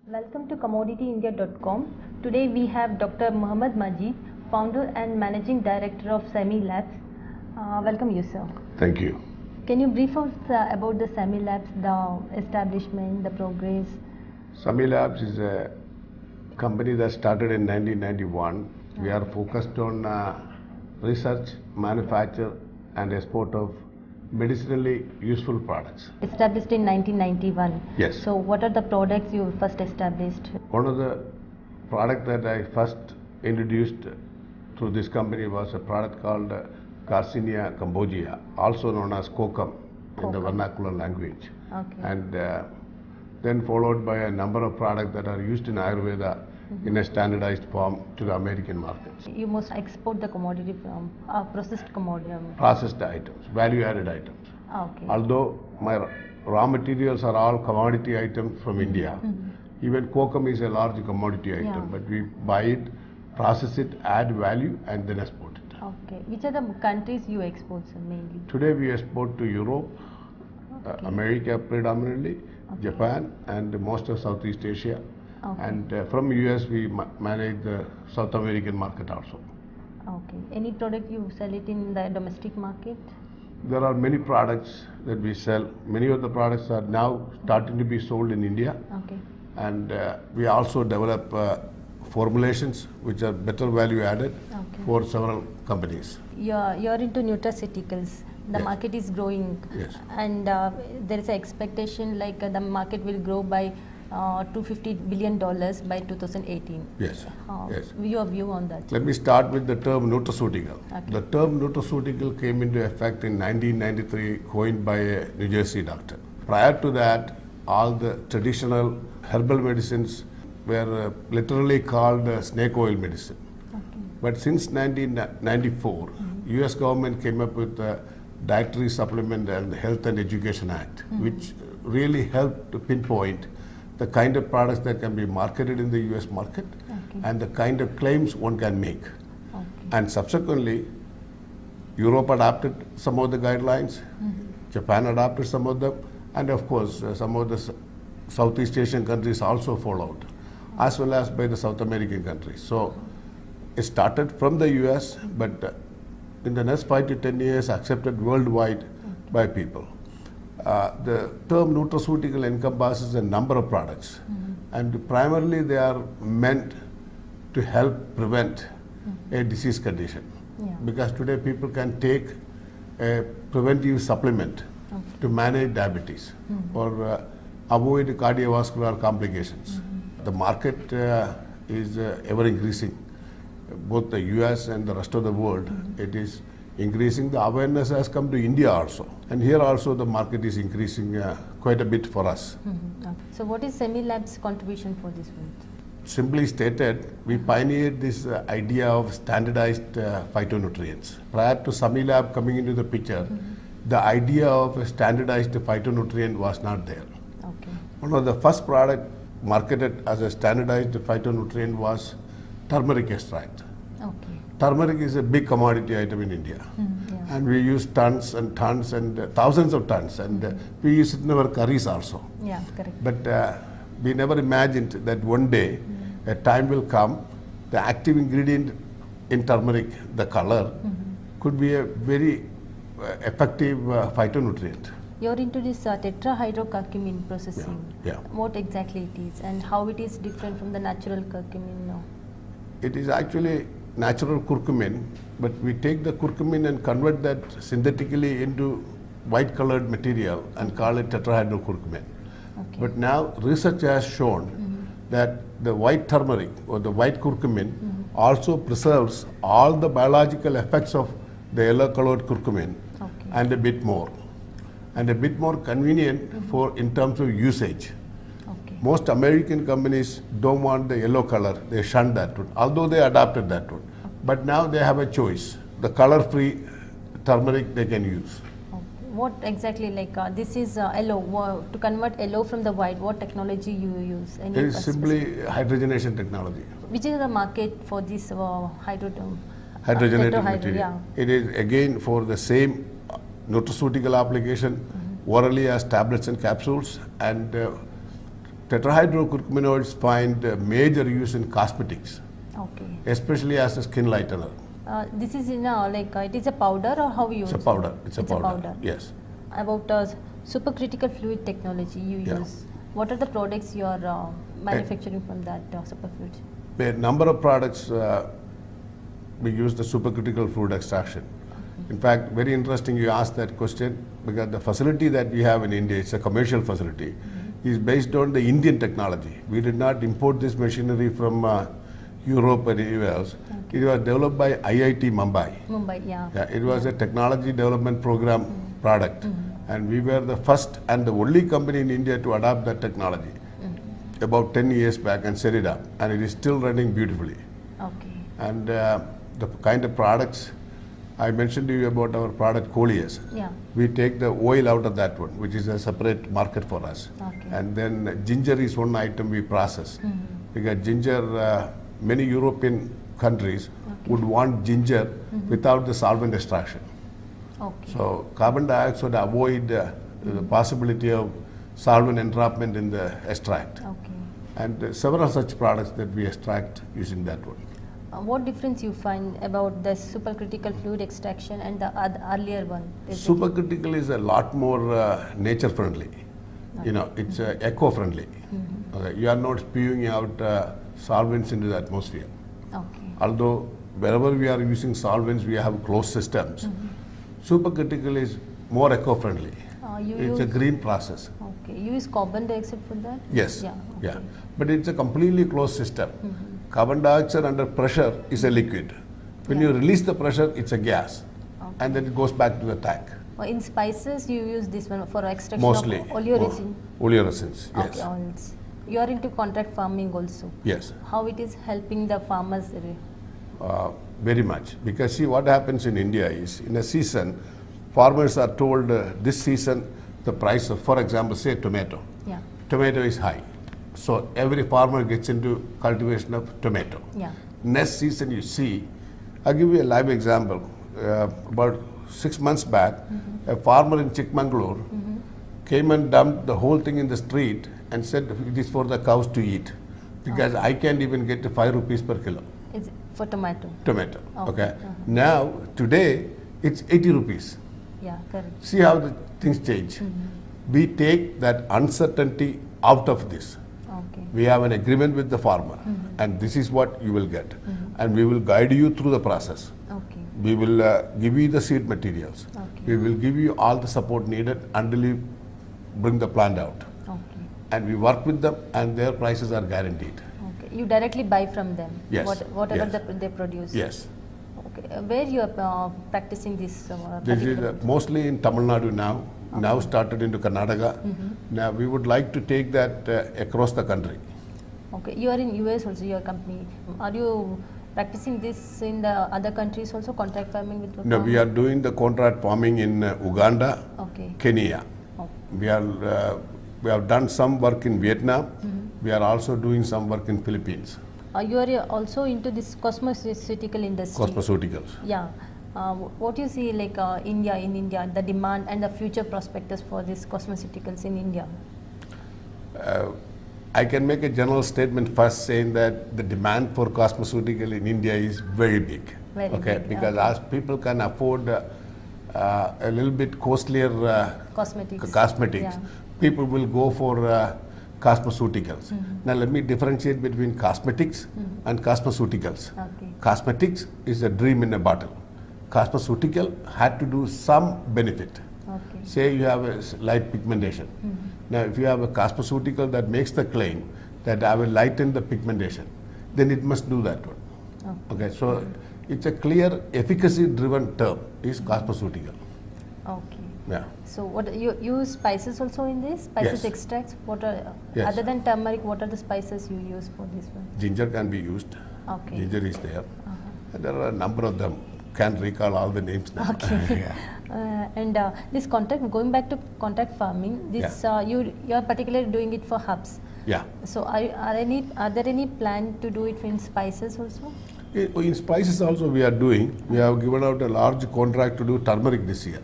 Welcome to commodityindia.com. Today we have Dr. Mohammad Majid, founder and managing director of Semi Labs. Welcome you, sir. Thank you. Can you brief us about the Semi Labs, the establishment, the progress? Semi Labs is a company that started in 1991. We are focused on research, manufacture and export of medicinally useful products. Established in 1991. Yes. So what are the products you first established? One of the products that I first introduced through this company was a product called Garcinia cambogia, also known as kokum in the vernacular language. Okay. And then followed by a number of products that are used in Ayurveda in a standardized form to the American markets. You must export the commodity from processed commodity. Processed items, value-added items. Okay. Although my raw materials are all commodity items from India, even kokum is a large commodity item, but we buy it, process it, add value and then export it. Okay. Which are the countries you export, sir, mainly? Today we export to Europe, America predominantly, Japan and most of Southeast Asia. Okay. And from US we manage the South American market also. Okay. Any product you sell it in the domestic market? There are many products that we sell. Many of the products are now starting to be sold in India. Okay. And we also develop formulations which are better value added for several companies. You're into nutraceuticals. The Yes. market is growing. Yes. And there is an expectation like the market will grow by $250 billion by 2018. Yes. Yes. Your view on that? Let me start with the term nutraceutical. Okay. The term nutraceutical came into effect in 1993, coined by a New Jersey doctor. Prior to that, all the traditional herbal medicines were literally called snake oil medicine. Okay. But since 1994, US government came up with the Dietary Supplement and Health and Education Act, which really helped to pinpoint the kind of products that can be marketed in the US market and the kind of claims one can make. Okay. And subsequently, Europe adopted some of the guidelines, Japan adopted some of them, and of course some of the Southeast Asian countries also followed, as well as by the South American countries. So it started from the US, but in the next 5 to 10 years accepted worldwide by people. The term nutraceutical encompasses a number of products, and primarily they are meant to help prevent a disease condition. Because today people can take a preventive supplement to manage diabetes or avoid cardiovascular complications. The market is ever increasing. Both the US and the rest of the world, it is increasing. The awareness has come to India also. And here also the market is increasing quite a bit for us. Okay. So what is Semi Labs' contribution for this one? Simply stated, we pioneered this idea of standardized phytonutrients. Prior to Semi Lab coming into the picture, the idea of a standardized phytonutrient was not there. Okay. One of the first product marketed as a standardized phytonutrient was turmeric extract. Okay. Turmeric is a big commodity item in India. And we use tons and tons and thousands of tons, and we use it in our curries also. Yeah, correct. But we never imagined that one day a time will come, the active ingredient in turmeric, the color, could be a very effective phytonutrient. You're into this tetrahydrocurcumin processing. Yeah. What exactly it is and how it is different from the natural curcumin now? It is actually natural curcumin, but we take the curcumin and convert that synthetically into white colored material and call it tetrahydrocurcumin. Okay. But now research has shown that the white turmeric or the white curcumin also preserves all the biological effects of the yellow colored curcumin Okay. and a bit more. And a bit more convenient for in terms of usage. Okay. Most American companies don't want the yellow color, they shun that one, although they adopted that one. But now they have a choice. The color-free turmeric they can use. What exactly, this is yellow, to convert yellow from the white, what technology you use? Any It is simply hydrogenation technology. Which is the market for this Hydrogenated tetrahydro, material. yeah. It is again for the same nutraceutical application, orally as tablets and capsules, and tetrahydrocurcuminoids find major use in cosmetics, Okay. especially as a skin lightener. This is in it is a powder or how you use? It's a powder. It's a It's a powder. powder. Yes. About supercritical fluid technology you Yeah. use. What are the products you are manufacturing from that superfluid? A number of products we use the supercritical fluid extraction. In fact, very interesting you asked that question because the facility that we have in India, it's a commercial facility, is based on the Indian technology. We did not import this machinery from Europe or anywhere else. It was developed by IIT Mumbai. Mumbai, yeah. Yeah, it was a technology development program product, and we were the first and the only company in India to adopt that technology about 10 years back and set it up, and it is still running beautifully. Okay. And the kind of products I mentioned to you about our product Coleus. Yeah. We take the oil out of that one, which is a separate market for us. Okay. And then ginger is one item we process. Because ginger, many European countries would want ginger without the solvent extraction. Okay. So carbon dioxide avoid the possibility of solvent entrapment in the extract. Okay. And several such products that we extract using that one. What difference you find about the supercritical fluid extraction and the earlier one? Supercritical is a lot more nature friendly. You know, it's eco-friendly. Okay. You are not spewing out solvents into the atmosphere. Okay. Although wherever we are using solvents, we have closed systems. Supercritical is more eco-friendly. It's a green process. Okay. You use carbon dioxide for that? Yes. Yeah. Yeah. But it's a completely closed system. Carbon dioxide under pressure is a liquid. When you release the pressure, it's a gas. Okay. And then it goes back to the tank. In spices, you use this one for extraction Mostly. of oleoresin? Oleoresins, yes. Okay, oils. You are into contract farming also. Yes. How it is helping the farmers? Very much. Because see, what happens in India is, in a season, farmers are told this season the price of, for example, say tomato. Yeah. Tomato is high. So every farmer gets into cultivation of tomato. Yeah. Next season you see, I'll give you a live example. About 6 months back, a farmer in Chikmagalur came and dumped the whole thing in the street and said it is for the cows to eat because I can't even get to 5 rupees per kilo. Is it for tomato? Tomato. Okay. Okay. Now, today, it's 80 rupees. Yeah, correct. See how the things change. We take that uncertainty out of this. Okay. We have an agreement with the farmer, and this is what you will get. And we will guide you through the process. Okay. We will give you the seed materials. Okay. We will give you all the support needed until you bring the plant out. Okay. And we work with them, and their prices are guaranteed. Okay. You directly buy from them? Yes. Whatever Yes. they produce? Yes. Okay. Where you are practicing this? This is mostly in Tamil Nadu now. Now started into Karnataka. Now we would like to take that across the country. Okay. You are in US also, your company. Are you practicing this in the other countries also, contract farming with No, we are doing the contract farming in Uganda, Okay. Kenya. Oh. We have done some work in Vietnam. We are also doing some work in Philippines. You are also into this cosmeceutical industry. Cosmeceuticals. Yeah. What you see in India, the demand and the future prospectus for these cosmeceuticals in India? I can make a general statement first saying that the demand for cosmeceutical in India is very big. Very big, Because okay. as people can afford a little bit costlier Cosmetics. cosmetics, Yeah. people will go for cosmeceuticals. Now let me differentiate between cosmetics and cosmeceuticals. Okay. Cosmetics is a dream in a bottle. Cosmeceutical had to do some benefit. Okay. Say you have a light pigmentation. Now if you have a cosmeceutical that makes the claim that I will lighten the pigmentation, then it must do that one. Okay, so it's a clear efficacy driven term is cosmeceutical. Okay. Yeah. So what you use spices also in this? Spices Yes. extracts? What are Yes. other than turmeric? What are the spices you use for this one? Ginger can be used. Okay. Ginger is there. And there are a number of them. Can't recall all the names now. Okay. Yeah. And this contract, going back to contract farming, this you are particularly doing it for herbs. Yeah. So are there any plan to do it in spices also? In spices also we are doing. We have given out a large contract to do turmeric this year,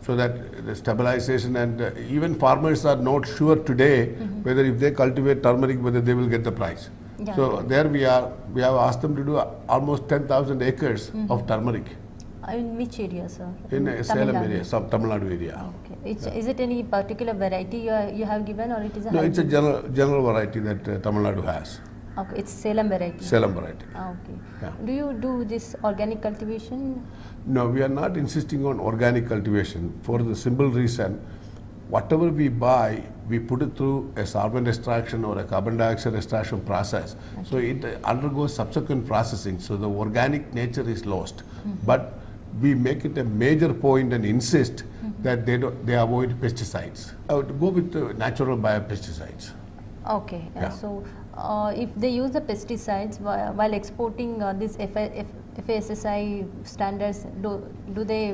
so that the stabilization and even farmers are not sure today whether if they cultivate turmeric whether they will get the price. Yeah. So there we have asked them to do almost 10,000 acres of turmeric In which area, sir? in Tamil Salem Nadu? area, some Tamil Nadu area. Okay. Is it any particular variety you have given, or it is a No, it's a hybrid? general variety that Tamil Nadu has. Okay, it's Salem variety. Salem variety. Okay. Yeah. Do you do this organic cultivation? No, we are not insisting on organic cultivation for the simple reason, whatever we buy, we put it through a solvent extraction or a carbon dioxide extraction process. So it undergoes subsequent processing, so the organic nature is lost. But we make it a major point and insist that they avoid pesticides. I would go with natural biopesticides. Okay. Yeah. So if they use the pesticides while exporting this FSSI standards, do they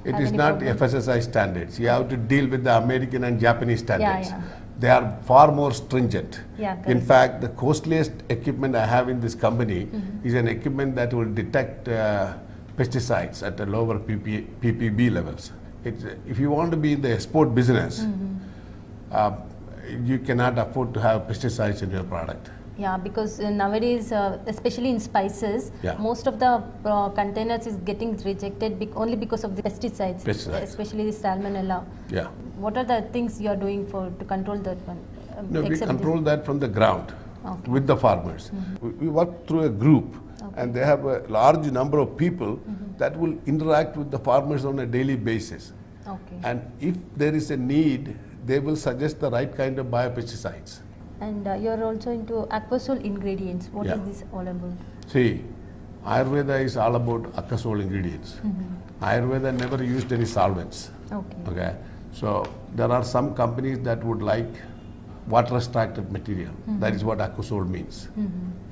It have is any not problem? FSSI standards. You have to deal with the American and Japanese standards. yeah. They are far more stringent. Yeah, In correct. fact, the costliest equipment I have in this company is an equipment that will detect pesticides at the lower ppb levels. If you want to be in the export business, you cannot afford to have pesticides in your product. Yeah, because nowadays, especially in spices, Yeah. most of the containers is getting rejected only because of the pesticides, especially the salmonella. Yeah. What are the things you are doing to control that one? No, we except control that from the ground Okay. with the farmers. We work through a group, and they have a large number of people that will interact with the farmers on a daily basis. Okay. And if there is a need, they will suggest the right kind of biopesticides. And you are also into aquasol ingredients. What is Yeah. this all about? See, Ayurveda is all about aquasol ingredients. Ayurveda never used any solvents. Okay. Okay, so there are some companies that would like water extracted material. That is what aquasol means.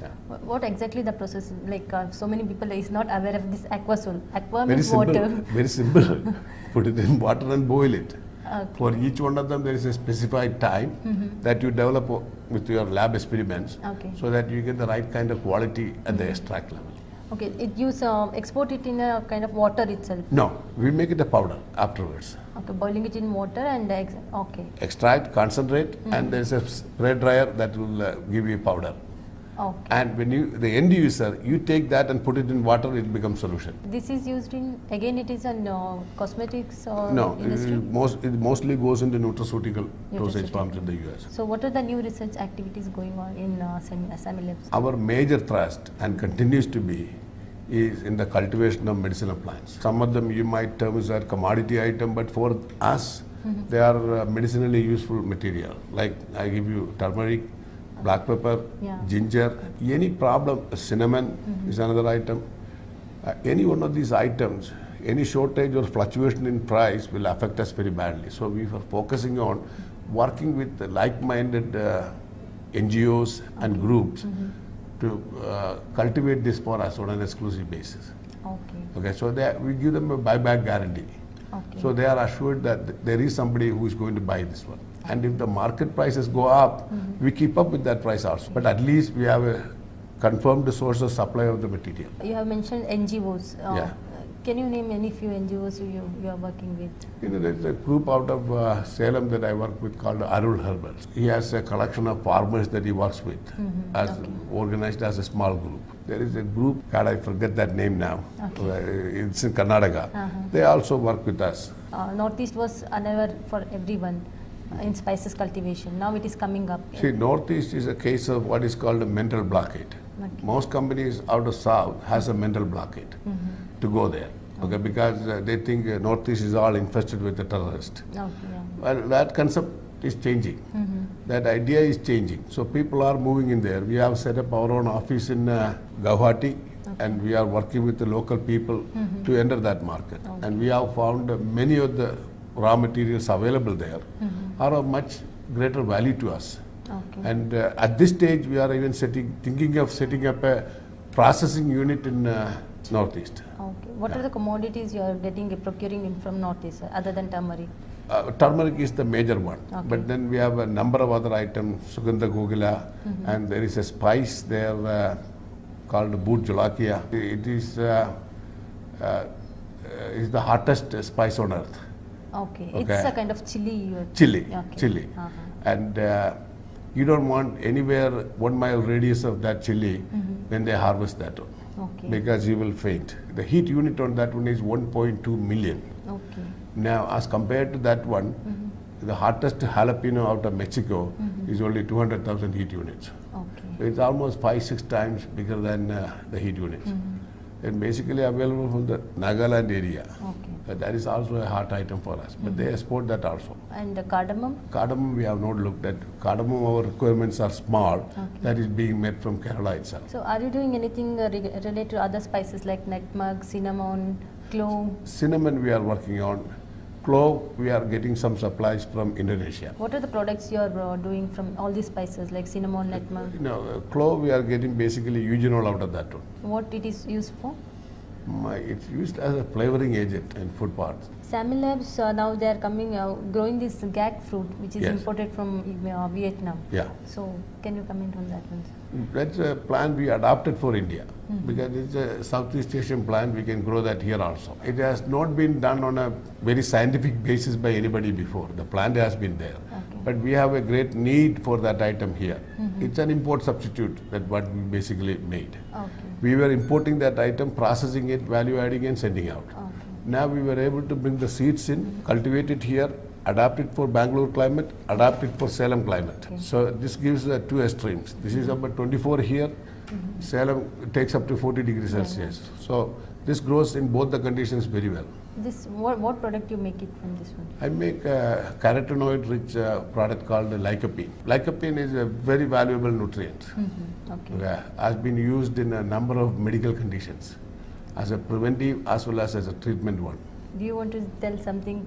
Yeah. What exactly the process is? Like so many people is not aware of this aquasol. Aqua Very means simple. water. Very simple. Put it in water and boil it. Okay. For each one of them, there is a specified time that you develop with your lab experiments, Okay. so that you get the right kind of quality at the extract level. Okay, you export it in a kind of water itself. No, we make it a powder afterwards. Okay, boiling it in water and okay. Extract, concentrate, and there is a spray dryer that will give you powder. Okay. And when the end user, you take that and put it in water, it becomes solution. This is used in, again it is in cosmetics or No, industry? it mostly goes into nutraceutical dosage Nutraceutical. forms in the US. So what are the new research activities going on in SAMI labs? Our major thrust, and continues to be, is in the cultivation of medicinal plants. Some of them you might term as a commodity item, but for us, they are medicinally useful material. Like I give you turmeric, black pepper, Yeah. ginger, any problem, cinnamon is another item. Any one of these items, any shortage or fluctuation in price will affect us very badly. So we were focusing on working with like-minded NGOs and groups to cultivate this for us on an exclusive basis. Okay. Okay, so we give them a buyback guarantee. Okay. So they are assured that there is somebody who is going to buy this one. And if the market prices go up, we keep up with that price also. But at least we have a confirmed source of supply of the material. You have mentioned NGOs. Yeah. Can you name any few NGOs you are working with? You know, there's a group out of Salem that I work with called Arul Herbals. He has a collection of farmers that he works with, organized as a small group. There is a group, God, I forget that name now. It's in Karnataka. They also work with us. Northeast was unaware for everyone. in spices cultivation. Now it is coming up. See, Northeast is a case of what is called a mental blockade. Okay. Most companies out of South has a mental blockade to go there. Okay, because they think Northeast is all infested with the terrorists. Okay, yeah. Well, that concept is changing. That idea is changing. So people are moving in there. We have set up our own office in Guwahati, and we are working with the local people to enter that market. Okay. And we have found many of the raw materials available there are of much greater value to us. Okay. And at this stage, we are even thinking of setting up a processing unit in Northeast. Okay. What are the commodities you are procuring in from Northeast other than turmeric? Turmeric is the major one, Okay. but then we have a number of other items, Sugandha Gogila, and there is a spice there called Boot Jolakia. It is the hottest spice on earth. Okay. Okay. It's a kind of chili. Chili, Okay. chili. Uh-huh. And you don't want anywhere 1 mile radius of that chili when they harvest that one, Okay. because you will faint. The heat unit on that one is 1.2 million. Okay. Now, as compared to that one, the hottest jalapeno out of Mexico is only 200,000 heat units. Okay. So it's almost 5-6 times bigger than the heat units. And basically available from the Nagaland area. Okay. That is also a hot item for us, but they export that also. And the cardamom? Cardamom we have not looked at. Cardamom, our requirements are small. Okay. That is being made from Kerala itself. So are you doing anything related to other spices like nutmeg, cinnamon, clove? Cinnamon we are working on. Clove, we are getting some supplies from Indonesia. What are the products you are doing from all these spices like cinnamon, nutmeg? You know, clove we are getting basically eugenol out of that one. What it is used for? It's used as a flavoring agent in food parts. Sami Labs now they are coming growing this gag fruit which is Yes. imported from Vietnam. Yeah. So can you comment on that one? That's a plan we adopted for India because it's a Southeast Asian plant. We can grow that here also. It has not been done on a very scientific basis by anybody before. The plant has been there. Okay. But we have a great need for that item here. It's an import substitute that what we basically made. Okay. We were importing that item, processing it, value adding and sending out. Okay. Now we were able to bring the seeds in, cultivate it here, adapt it for Bangalore climate, adapt it for Salem climate. Okay. So this gives two extremes. This is about 24 here, Salem takes up to 40 degrees Celsius. So this grows in both the conditions very well. This what product you make it from this one? I make a carotenoid rich product called lycopene. Lycopene is a very valuable nutrient. Okay. Has been used in a number of medical conditions as a preventive as well as a treatment one. Do you want to tell something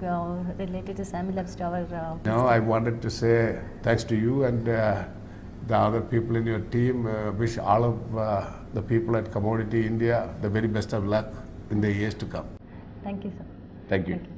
related to Sami Labs to our No, I wanted to say thanks to you and the other people in your team. Wish all of the people at Commodity India the very best of luck in the years to come. Thank you, sir. Thank you. Thank you.